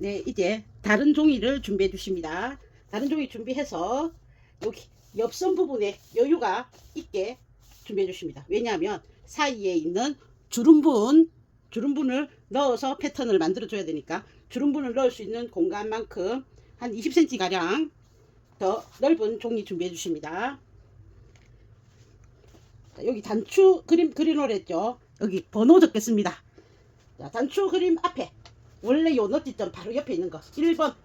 네, 이제 다른 종이를 준비해 주십니다. 다른 종이 준비해서 여기 옆선 부분에 여유가 있게 준비해 주십니다. 왜냐하면 사이에 있는 주름분을 넣어서 패턴을 만들어 줘야 되니까 주름분을 넣을 수 있는 공간만큼 한 20cm 가량 더 넓은 종이 준비해 주십니다. 자, 여기 단추 그림 그려놓으랬죠. 여기 번호 적겠습니다. 자, 단추 그림 앞에 원래 요 너지점 바로 옆에 있는 거 1번,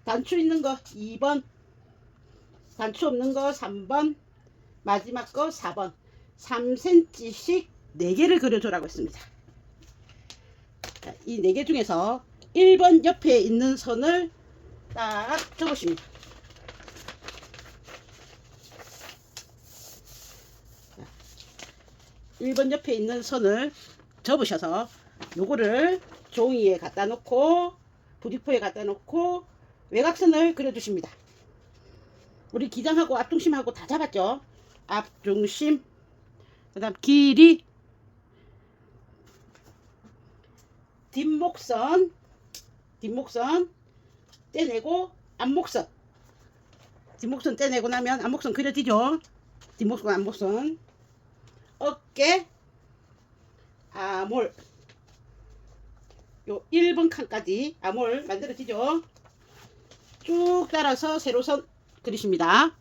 단추 있는 거 2번, 단추 없는 거 3번, 마지막 거 4번 3cm씩 4개를 그려줘라고 했습니다. 이 4개 중에서 1번 옆에 있는 선을 딱 접으십니다. 1번 옆에 있는 선을 접으셔서 요거를 종이에 갖다 놓고 부직포에 갖다 놓고 외곽선을 그려주십니다. 우리 기장하고 앞중심하고 다 잡았죠. 앞중심, 그 다음 길이, 뒷목선 떼내고 앞목선, 뒷목선 떼내고 나면 앞목선 그려지죠. 뒷목선, 앞목선, 어깨, 아몰, 요 1번 칸까지 아몰 만들어지죠. 쭉 따라서 세로선 그리십니다.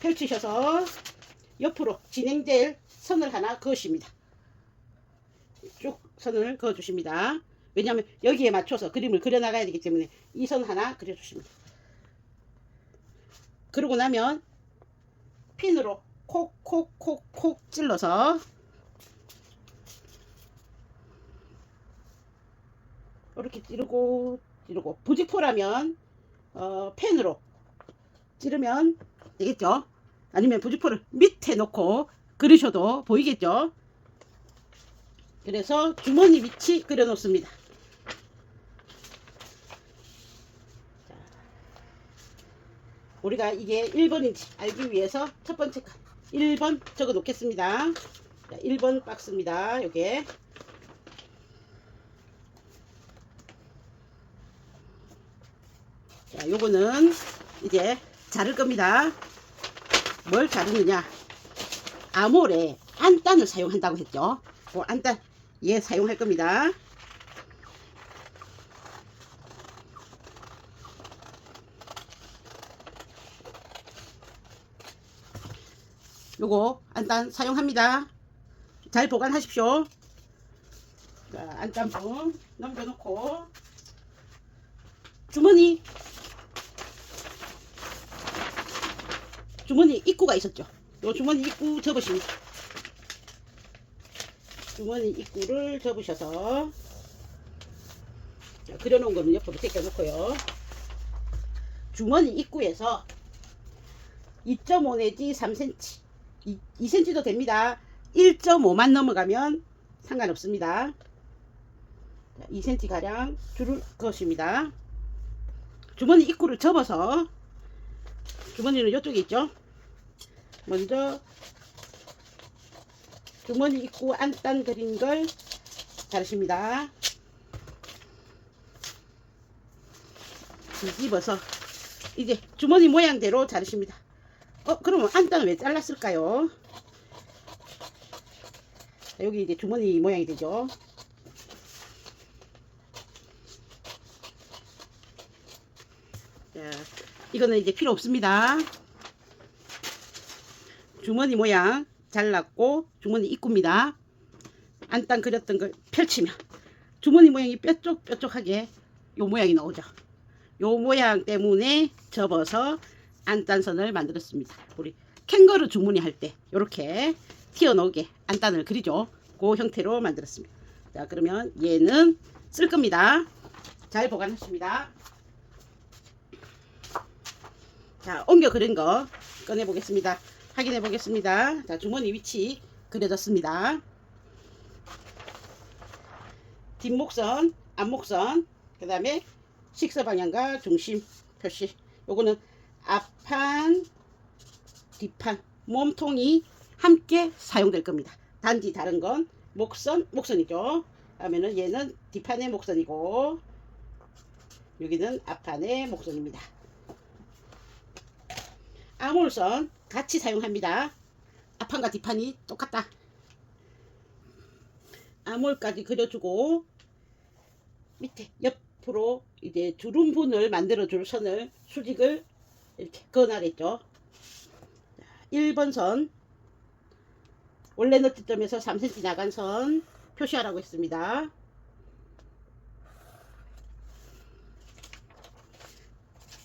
펼치셔서 옆으로 진행될 선을 하나 그으십니다. 쭉 선을 그어 주십니다. 왜냐하면 여기에 맞춰서 그림을 그려 나가야 되기 때문에 이 선 하나 그려 주십니다. 그러고 나면 핀으로 콕콕콕콕 찔러서 이렇게 찌르고 부직포라면 펜으로 찌르면 되겠죠. 아니면 부직포를 밑에 놓고 그리셔도 보이겠죠. 그래서 주머니 위치 그려 놓습니다. 우리가 이게 1번인지 알기 위해서 첫 번째 칸 1번 적어 놓겠습니다. 자, 1번 박스입니다. 요게 자, 요거는 이제 자를 겁니다. 뭘 자르느냐, 아몰에 안단을 사용한다고 했죠. 그 안단 얘 사용할 겁니다. 요거 안단 사용합니다. 잘 보관하십시오. 자, 안단분 넘겨놓고 주머니 입구가 있었죠. 요 주머니 입구 접으십니다. 주머니 입구를 접으셔서 자, 그려놓은 거는 옆으로 제껴놓고요. 주머니 입구에서 2.5 내지 3cm 2cm도 됩니다. 1.5만 넘어가면 상관없습니다. 2cm 가량 줄을 그으십니다. 주머니 입구를 접어서 주머니는 이쪽에 있죠. 먼저 주머니 입구 안단 그린 걸 자르십니다. 뒤집어서 이제 주머니 모양대로 자르십니다. 그러면 안단은 왜 잘랐을까요? 여기 이제 주머니 모양이 되죠. 자, 이거는 이제 필요 없습니다. 주머니 모양 잘랐고 주머니 입구입니다. 안단 그렸던 걸 펼치면 주머니 모양이 뾰족뾰족하게 요 모양이 나오죠. 요 모양 때문에 접어서 안단선을 만들었습니다. 우리 캥거루 주머니 할 때 이렇게 튀어나오게 안단을 그리죠. 그 형태로 만들었습니다. 자, 그러면 얘는 쓸 겁니다. 잘 보관하십니다. 자, 옮겨 그린 거 꺼내 보겠습니다. 확인해 보겠습니다. 자, 주머니 위치 그려졌습니다. 뒷목선, 앞목선, 그 다음에 식사 방향과 중심 표시. 요거는 앞판, 뒷판, 몸통이 함께 사용될 겁니다. 단지 다른 건 목선이죠. 하면은 얘는 뒷판의 목선이고 여기는 앞판의 목선입니다. 아몰선 같이 사용합니다. 앞판과 뒷판이 똑같다. 아몰까지 그려주고 밑에 옆으로 이제 주름분을 만들어 줄 선을 수직을 이렇게 그어놔야겠죠. 1번 선 원래 너트점에서 3cm 나간 선 표시하라고 했습니다.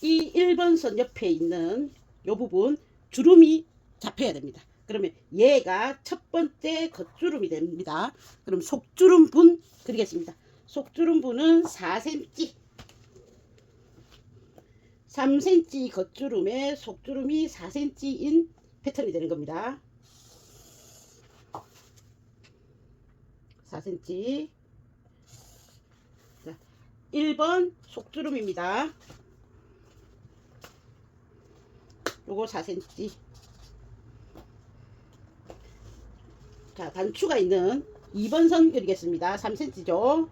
이 1번 선 옆에 있는 이 부분 주름이 잡혀야 됩니다. 그러면 얘가 첫 번째 겉주름이 됩니다. 그럼 속주름분 그리겠습니다. 속주름분은 4cm 3cm 겉주름에 속주름이 4cm인 패턴이 되는 겁니다. 4cm. 자, 1번 속주름입니다. 요거 4cm. 자, 단추가 있는 2번 선 그리겠습니다. 3cm죠.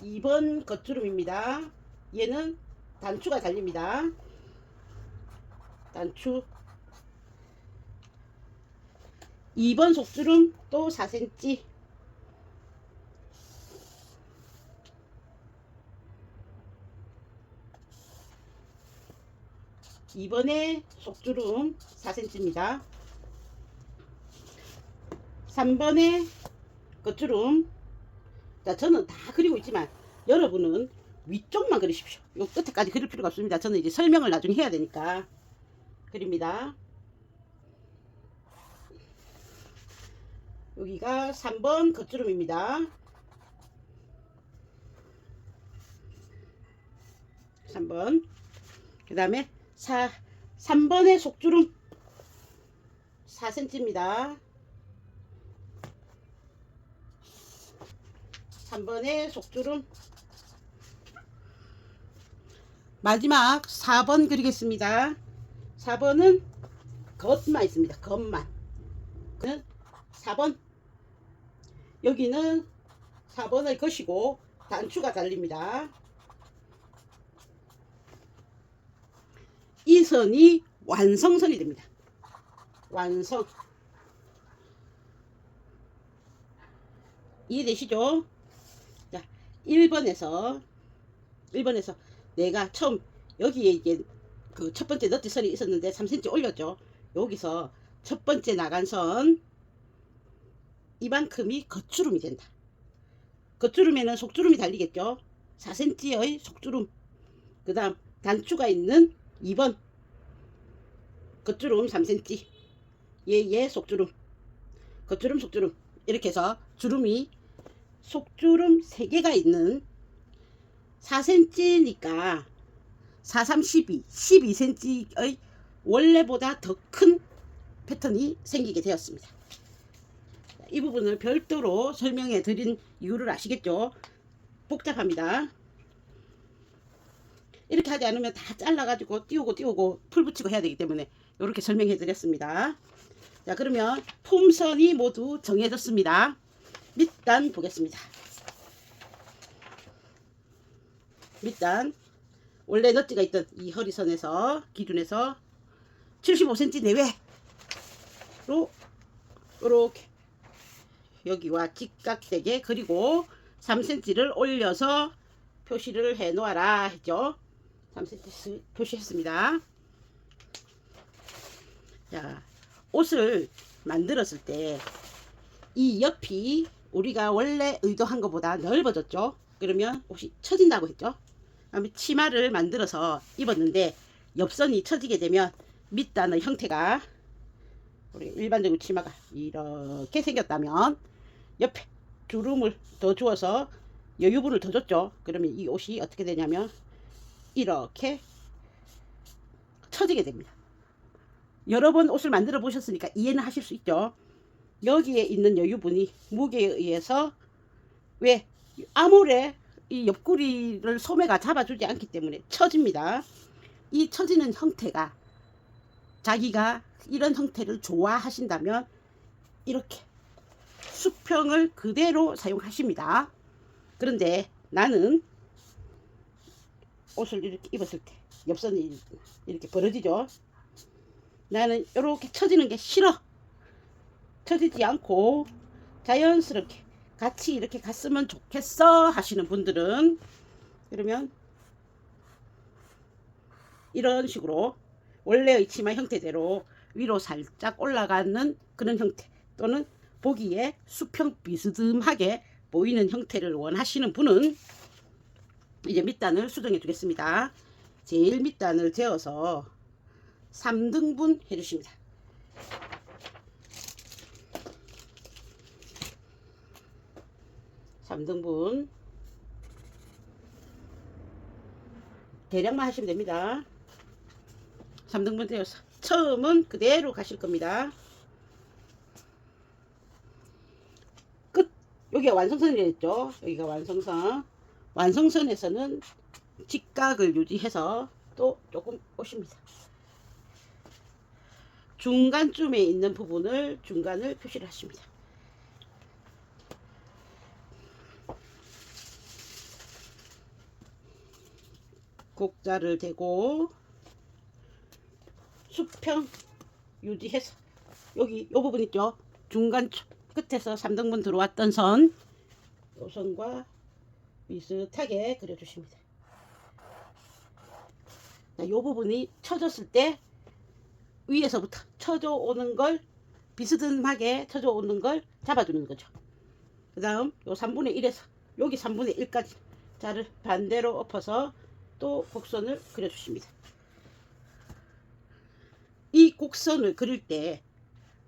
(2번) 겉주름입니다. 얘는 단추가 달립니다. 단추 2번 속주름 또 4cm 2번에 속주름 4cm입니다. 3번에 겉주름. 자, 저는 다 그리고 있지만 여러분은 위쪽만 그리십시오. 요 끝에까지 그릴 필요가 없습니다. 저는 이제 설명을 나중에 해야 되니까 그립니다. 여기가 3번 겉주름입니다. 3번. 그 다음에 3번의 속주름 4cm입니다. 3번의 속주름. 마지막 4번 그리겠습니다. 4번은 겉만 있습니다. 겉만. 4번. 여기는 4번을 거시고 단추가 달립니다. 이 선이 완성선이 됩니다. 완성. 이해되시죠? 자, 1번에서 내가 처음 여기에 이제 그 첫 번째 너트 선이 있었는데 3cm 올렸죠. 여기서 첫 번째 나간 선 이만큼이 겉주름이 된다. 겉주름에는 속주름이 달리겠죠. 4cm의 속주름. 그 다음 단추가 있는 2번 겉주름 3cm 얘 속주름 겉주름 속주름 이렇게 해서 주름이 속주름 3개가 있는 4cm니까 4, 3, 12 12cm의 원래보다 더 큰 패턴이 생기게 되었습니다. 이 부분을 별도로 설명해 드린 이유를 아시겠죠? 복잡합니다. 이렇게 하지 않으면 다 잘라가지고 띄우고 풀 붙이고 해야 되기 때문에 이렇게 설명해 드렸습니다. 자, 그러면 품선이 모두 정해졌습니다. 밑단 보겠습니다. 밑단 원래 너트가 있던 이 허리선에서 기준에서 75cm 내외로 이렇게 여기와 직각되게 그리고 3cm를 올려서 표시를 해 놓아라 했죠. 3cm 표시했습니다. 자, 옷을 만들었을 때 이 옆이 우리가 원래 의도한 것보다 넓어졌죠. 그러면 옷이 처진다고 했죠. 그다음에 치마를 만들어서 입었는데 옆선이 처지게 되면 밑단의 형태가 우리 일반적으로 치마가 이렇게 생겼다면 옆에 주름을 더 주어서 여유분을 더 줬죠. 그러면 이 옷이 어떻게 되냐면 이렇게 처지게 됩니다. 여러 번 옷을 만들어 보셨으니까 이해는 하실 수 있죠. 여기에 있는 여유분이 무게에 의해서 왜 아몰에 이 옆구리를 소매가 잡아주지 않기 때문에 처집니다. 이 처지는 형태가 자기가 이런 형태를 좋아하신다면 이렇게 수평을 그대로 사용하십니다. 그런데 나는 옷을 이렇게 입었을 때 옆선이 이렇게 벌어지죠. 나는 이렇게 처지는 게 싫어. 처지지 않고 자연스럽게 같이 이렇게 갔으면 좋겠어 하시는 분들은 그러면 이런 식으로 원래의 치마 형태대로 위로 살짝 올라가는 그런 형태, 또는 보기에 수평 비스듬하게 보이는 형태를 원하시는 분은 이제 밑단을 수정해 주겠습니다. 제일 밑단을 재어서 3등분 해 주십니다. (3등분) 대략만 하시면 됩니다. 3등분 되어서 처음은 그대로 가실 겁니다. 끝. 여기가 완성선이 됐죠. 여기가 완성선. 완성선에서는 직각을 유지해서 또 조금 오십니다. 중간쯤에 있는 부분을 중간을 표시를 하십니다. 곡자를 대고 수평 유지해서 여기 요 부분 있죠. 중간 끝에서 3등분 들어왔던 선, 요 선과 비슷하게 그려주십니다. 요 부분이 쳐졌을 때 위에서부터 쳐져 오는 걸 비스듬하게 쳐져 오는 걸 잡아주는 거죠. 그 다음 요 3분의 1에서 여기 3분의 1까지 자를 반대로 엎어서 또 곡선을 그려주십니다. 이 곡선을 그릴 때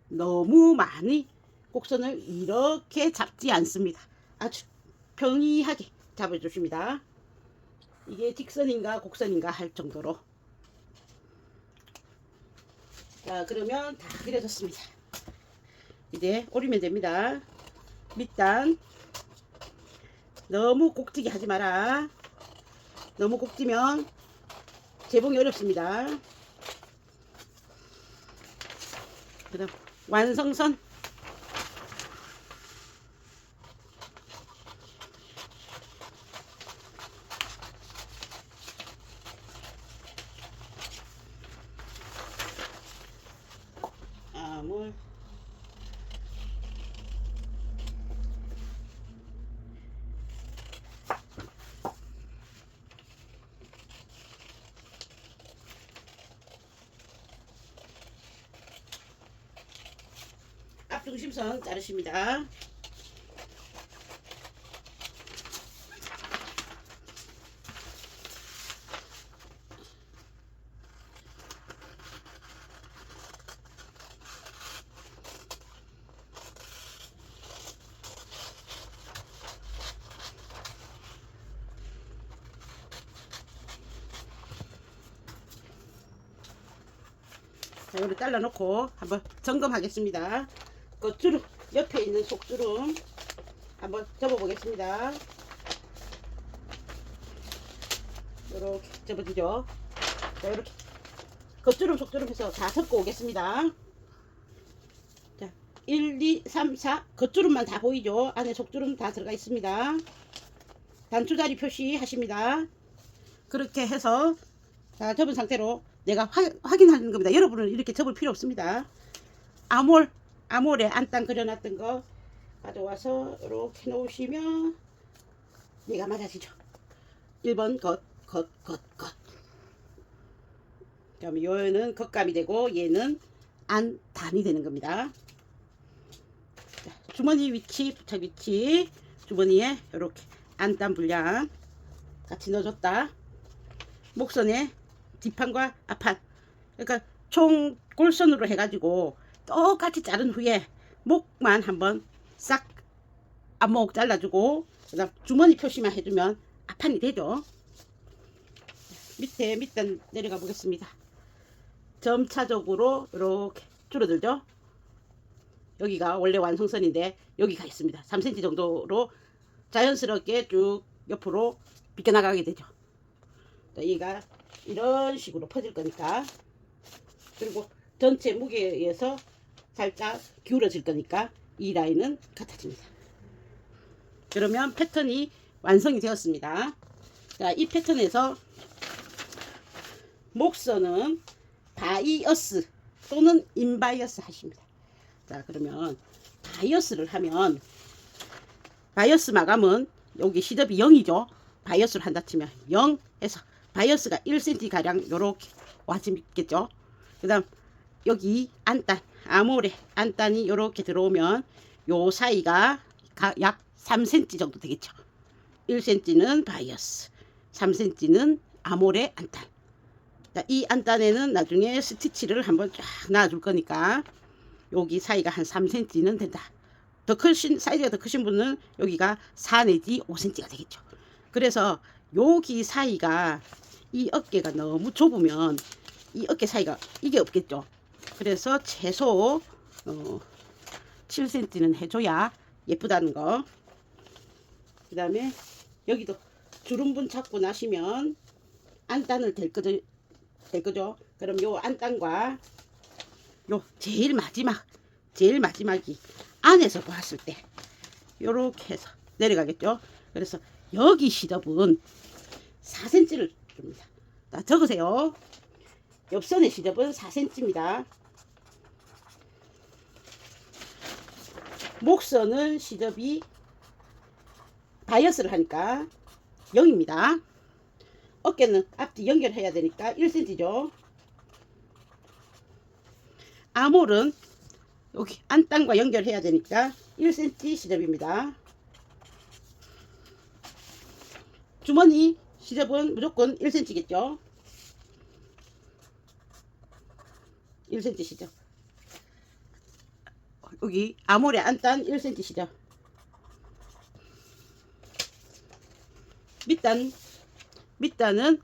너무 많이 곡선을 이렇게 잡지 않습니다. 아주 평이하게 잡아주십니다. 이게 직선인가 곡선인가 할 정도로. 자, 그러면 다 그려졌습니다. 이제 오리면 됩니다. 밑단 너무 곡지게 하지 마라. 너무 곡지면 재봉이 어렵습니다. 그 다음 완성선 암홀 앞중심선 자르십니다. 자, 이렇게 잘라놓고 한번 점검하겠습니다. 그 주름, 옆에 있는 속주름 한번 접어보겠습니다. 이렇게 접어지죠. 자, 이렇게 겉주름 속주름 해서 다 섞어 오겠습니다. 자, 1, 2, 3, 4 겉주름만 다 보이죠. 안에 속주름 다 들어가 있습니다. 단추자리 표시하십니다. 그렇게 해서 자, 접은 상태로 내가 확인하는 겁니다. 여러분은 이렇게 접을 필요 없습니다. 암홀에 안땅 그려놨던 거 가져와서 이렇게 놓으시면 얘가 맞아지죠. 1번 겉. 그러면 얘는 겉감이 되고 얘는 안단이 되는 겁니다. 자, 주머니 위치, 부착 위치, 주머니에 이렇게 안단 분량 같이 넣어줬다. 목선에 뒷판과 앞판, 그러니까 총 골선으로 해가지고 똑같이 자른 후에 목만 한번 싹 앞목 잘라주고 그다음 주머니 표시만 해주면 앞판이 되죠. 밑에 밑단 내려가 보겠습니다. 점차적으로 이렇게 줄어들죠. 여기가 원래 완성선인데 여기가 있습니다. 3cm 정도로 자연스럽게 쭉 옆으로 비껴나가게 되죠. 얘가 이런 식으로 퍼질 거니까, 그리고 전체 무게에 의해서 살짝 기울어질 거니까 이 라인은 같아집니다. 그러면 패턴이 완성이 되었습니다. 자, 이 패턴에서 목선은 바이어스 또는 인바이어스 하십니다. 자, 그러면 바이어스를 하면, 바이어스 마감은 여기 시접이 0이죠. 바이어스를 한다 치면 0에서 바이어스가 1cm 가량 요렇게 와지겠죠. 그 다음 여기 안단, 아모레 안단이 요렇게 들어오면 요 사이가 약 3cm 정도 되겠죠. 1cm는 바이어스, 3cm는 아모레 안단. 자, 이 안단에는 나중에 스티치를 한번 쫙 놔줄 거니까 여기 사이가 한 3cm는 된다. 더 크신, 사이즈가 더 크신 분은 여기가 4 내지 5cm가 되겠죠. 그래서 여기 사이가, 이 어깨가 너무 좁으면 이 어깨 사이가 이게 없겠죠. 그래서 최소 7cm는 해줘야 예쁘다는 거. 그 다음에 여기도 주름분 잡고 나시면 안단을 댈 거죠. 그럼 요 안단과 요 제일 마지막이 안에서 봤을 때 요렇게 해서 내려가겠죠. 그래서 여기 시접은 4cm를 줍니다. 자, 적으세요. 옆선의 시접은 4cm입니다. 목선은 시접이 바이어스를 하니까 0입니다. 어깨는 앞뒤 연결해야 되니까 1cm죠. 아몰은 여기 안단과 연결해야 되니까 1cm 시접입니다. 주머니 시접은 무조건 1cm겠죠. 1cm 시접. 여기 아몰의 안단 1cm 시접. 밑단은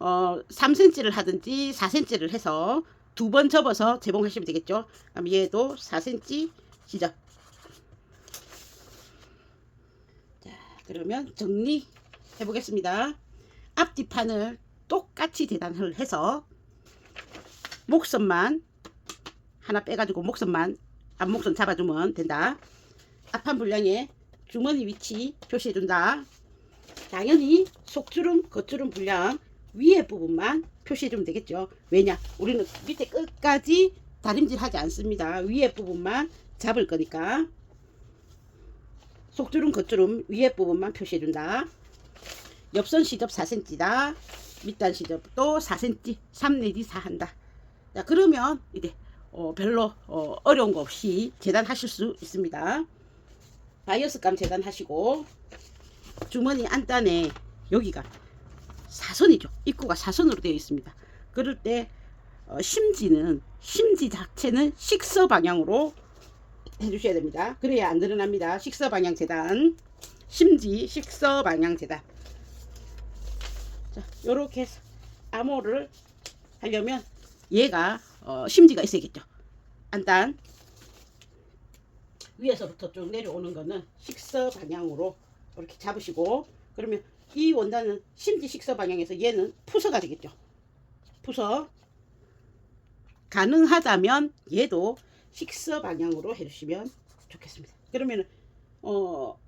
3cm를 하든지 4cm를 해서 두 번 접어서 재봉하시면 되겠죠. 그럼 얘도 4cm 시접. 자, 그러면 정리해 보겠습니다. 앞뒤판을 똑같이 재단을 해서 목선만 하나 빼가지고 목선만 앞목선 잡아주면 된다. 앞판 분량에 주머니 위치 표시해준다. 당연히 속주름, 겉주름 분량 위에 부분만 표시해주면 되겠죠. 왜냐? 우리는 밑에 끝까지 다림질 하지 않습니다. 위에 부분만 잡을 거니까. 속주름, 겉주름 위에 부분만 표시해준다. 옆선 시접 4cm다. 밑단 시접도 4cm, 3 내지 4 한다. 자, 그러면 이제 별로 어려운 거 없이 재단하실 수 있습니다. 바이어스 감 재단하시고, 주머니 안단에 여기가 사선이죠. 입구가 사선으로 되어 있습니다. 그럴 때 심지 자체는 식서 방향으로 해주셔야 됩니다. 그래야 안 드러납니다. 식서 방향 재단, 심지 식서 방향 재단. 자, 요렇게 해서 암호를 하려면 얘가 심지가 있어야겠죠. 안단 위에서부터 쭉 내려오는 거는 식서 방향으로 이렇게 잡으시고, 그러면 이 원단은 심지 식서 방향에서 얘는 푸서가 되겠죠. 푸서. 가능하다면 얘도 식서 방향으로 해주시면 좋겠습니다. 그러면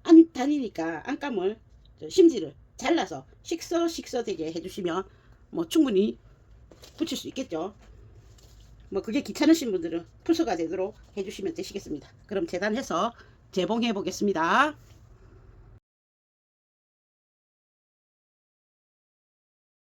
안단이니까 안감을, 심지를 잘라서 식서 되게 해주시면 뭐 충분히 붙일 수 있겠죠. 뭐 그게 귀찮으신 분들은 푸서가 되도록 해주시면 되시겠습니다. 그럼 재단해서 재봉해 보겠습니다.